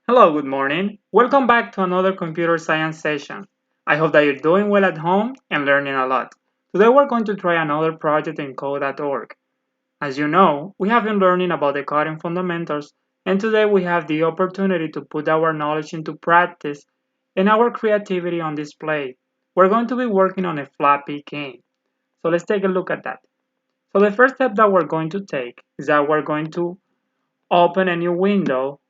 Hello, good morning. Welcome back to another computer science session. I hope that you're doing well at home and learning a lot. Today we're going to try another project in code.org. As you know, we have been learning about the coding fundamentals, and today we have the opportunity to put our knowledge into practice and our creativity on display. We're going to be working on a Flappy game. So let's take a look at that. So the first step that we're going to take is that we're going to open a new window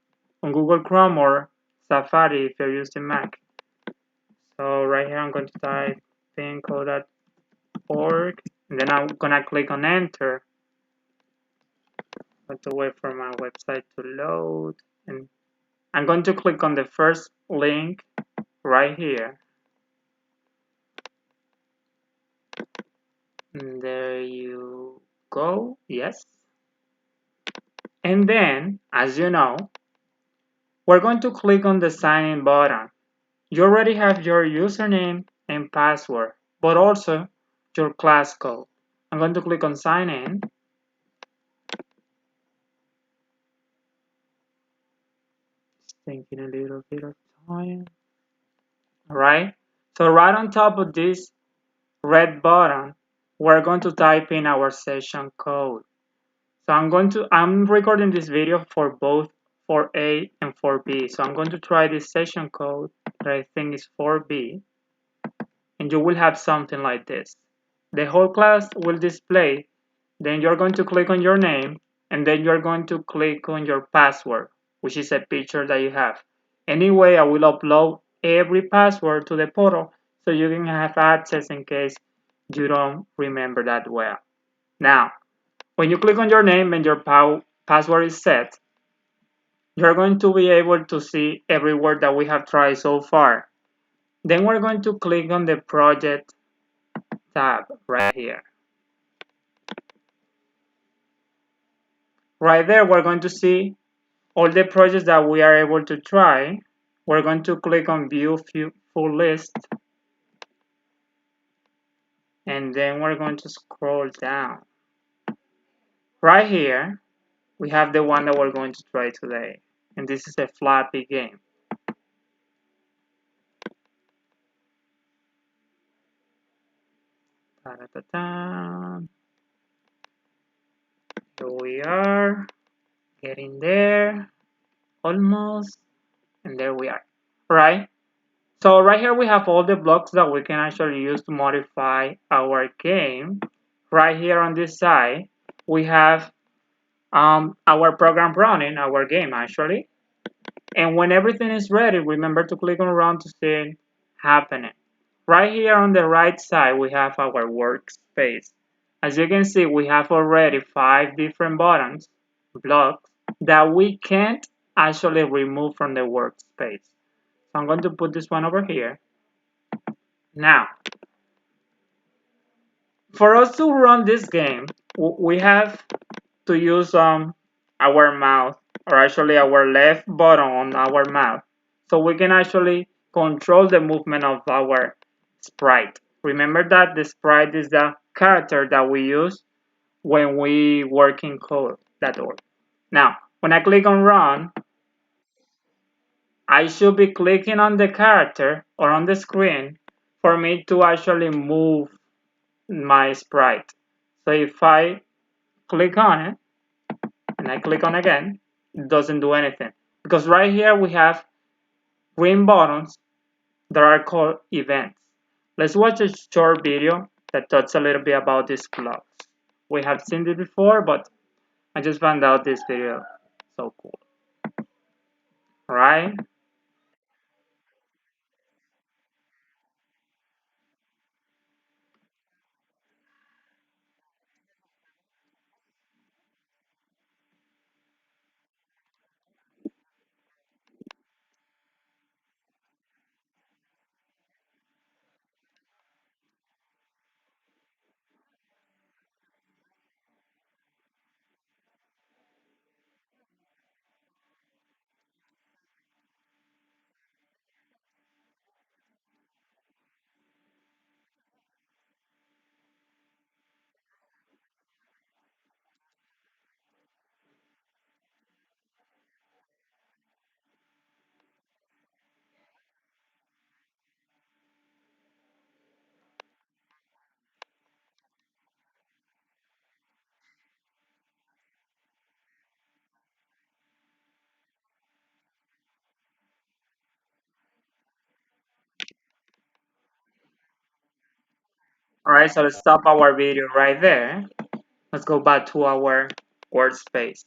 on Google Chrome or Safari if you're using Mac. So right here I'm going to type pincode.org and then I'm gonna click on enter. I have to wait for my website to load, and I'm going to click on the first link right here. And there you go. Yes. And then, as you know, we're going to click on the sign in button. You already have your username and password, but also your class code. I'm going to click on sign in. It's taking a little bit of time. Alright, so right on top of this red button, we're going to type in our session code. So I'm recording this video for both 4A and 4B. So I'm going to try this session code that I think is 4B, and you will have something like this. The whole class will display, then you're going to click on your name, and then you're going to click on your password, which is a picture that you have. Anyway, I will upload every password to the portal so you can have access in case you don't remember that well. Now, when you click on your name and your password is set, you're going to be able to see every word that we have tried so far. Then we're going to click on the project tab right here. Right there, we're going to see all the projects that we are able to try. We're going to click on view full list, and then we're going to scroll down. Right here, we have the one that we're going to try today, and this is a Flappy game. Ta-da-ta-ta. Here we are, getting there, almost, and there we are. Right? So right here we have all the blocks that we can actually use to modify our game. Right here on this side, we have our program running, our game actually. And when everything is ready, remember to click on run to see it happening. Right here on the right side, we have our workspace. As you can see, we have already 5 different buttons, blocks, that we can't actually remove from the workspace. So I'm going to put this one over here. Now, for us to run this game, we have to use our mouse, or actually our left button on our mouse, so we can actually control the movement of our sprite. Remember that the sprite is the character that we use when we work in code.org. Now, when I click on run, I should be clicking on the character or on the screen for me to actually move my sprite. So if I click on it and I click on again, it doesn't do anything, because right here we have green buttons that are called events. Let's watch a short video that talks a little bit about these blocks. We have seen it before, but I just found out this video so cool. All right. Alright, so let's stop our video right there. Let's go back to our workspace.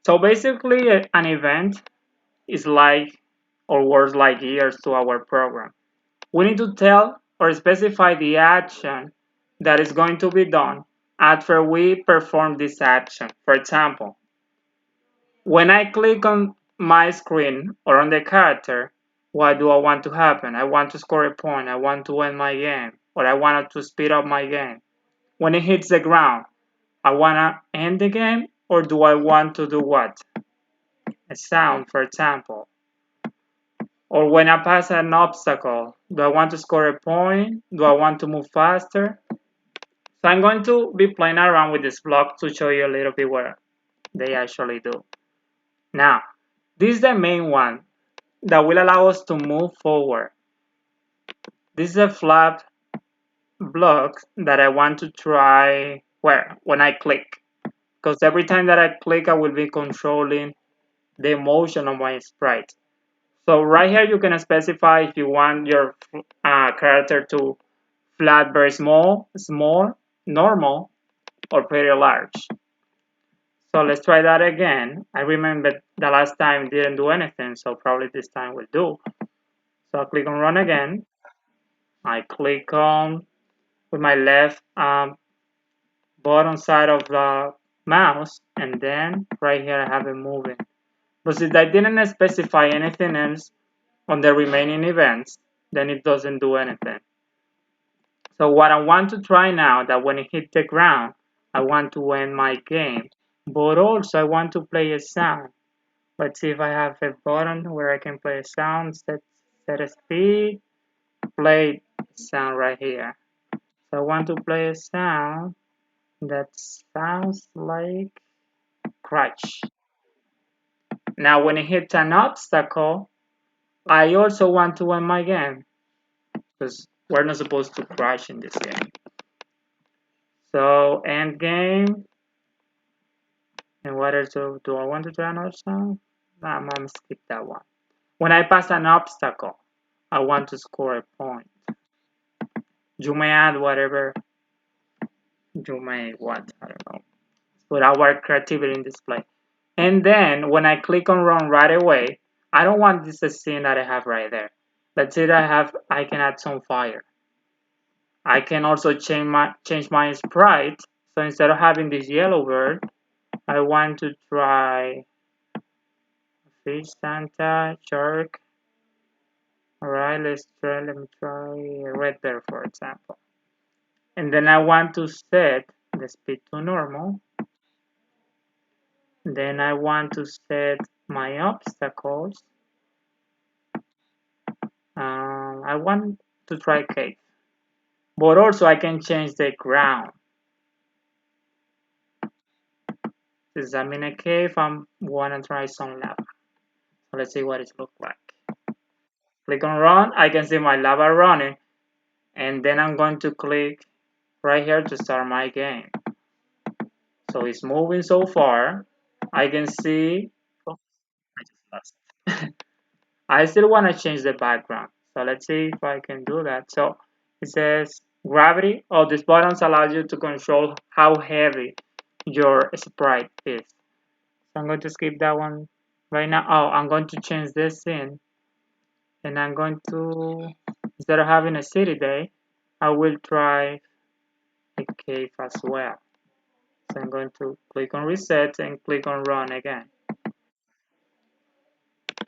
So basically, an event is like, or words like gears to our program. We need to tell or specify the action that is going to be done after we perform this action. For example, when I click on my screen or on the character, what do I want to happen? I want to score a point, I want to end my game, or I want to speed up my game. When it hits the ground, I want to end the game, or do I want to do what? A sound, for example. Or when I pass an obstacle, do I want to score a point? Do I want to move faster? So I'm going to be playing around with this block to show you a little bit what they actually do. Now, this is the main one that will allow us to move forward. This is a flap block that I want to try where? When I click. Because every time that I click, I will be controlling the motion of my sprite. So right here, you can specify if you want your character to flat, very small, small, normal, or pretty large. So let's try that again. I remember the last time didn't do anything, so probably this time will do. So I click on run again. I click on with my left bottom side of the mouse, and then right here I have it moving. But since I didn't specify anything else on the remaining events, then it doesn't do anything. So what I want to try now, that when it hit the ground, I want to end my game, but also I want to play a sound. Let's see if I have a button where I can play a sound, set a speed, play sound right here. So I want to play a sound that sounds like crash. Now when it hits an obstacle, I also want to end my game, because we're not supposed to crash in this game. So end game. And what else do I want to try another sound? Nah, I'm gonna skip that one. When I pass an obstacle, I want to score a point. You may add whatever you may want, I don't know. Put our creativity in display. And then when I click on run right away, I don't want this scene that I have right there. Let's say that I can add some fire. I can also change my sprite. So instead of having this yellow bird, I want to try fish, Santa, shark. Alright, let me try a red bear for example. And then I want to set the speed to normal. Then I want to set my obstacles. I want to try cave. But also I can change the ground. Since I'm in a cave, I want to try some lava. So let's see what it looks like. Click on run, I can see my lava running. And then I'm going to click right here to start my game. So it's moving so far. I can see, oh, I just lost. I still want to change the background. So let's see if I can do that. So it says gravity. Oh, these buttons allow you to control how heavy your sprite is. So I'm going to skip that one right now. Oh, I'm going to change this in. And I'm going to, instead of having a city day, I will try a cave as well. So I'm going to click on reset and click on run again.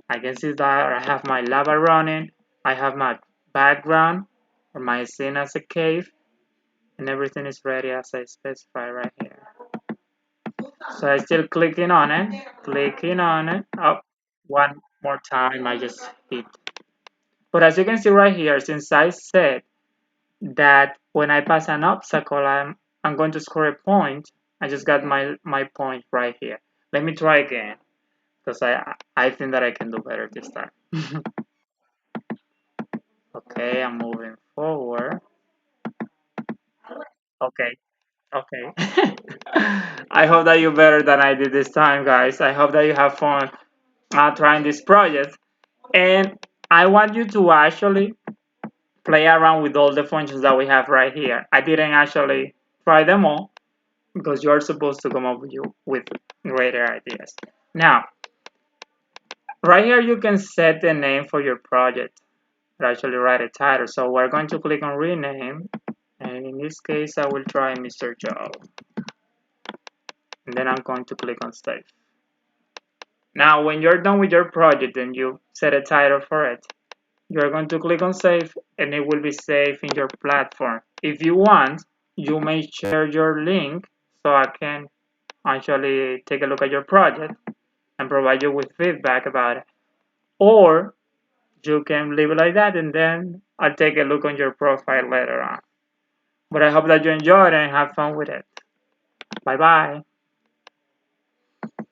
I can see that I have my lava running, I have my background or my scene as a cave, and everything is ready as I specify right here. So I still clicking on it. Oh, one more time, I just hit. But as you can see right here, since I said that when I pass an obstacle, I'm going to score a point, I just got my point right here. Let me try again, because I think that I can do better this time. Okay, I'm moving forward. Okay, okay. I hope that you better than I did this time, guys. I hope that you have fun trying this project. And I want you to actually play around with all the functions that we have right here. I didn't actually try them all because you're supposed to come up with greater ideas. Now, right here you can set the name for your project. Actually write a title. So we're going to click on rename, and in this case I will try Mr. Joe. And then I'm going to click on save. Now when you're done with your project and you set a title for it, you're going to click on save and it will be saved in your platform. If you want, you may share your link so I can actually take a look at your project and provide you with feedback about it. Or you can leave it like that and then I'll take a look on your profile later on. But I hope that you enjoyed it and have fun with it. Bye bye.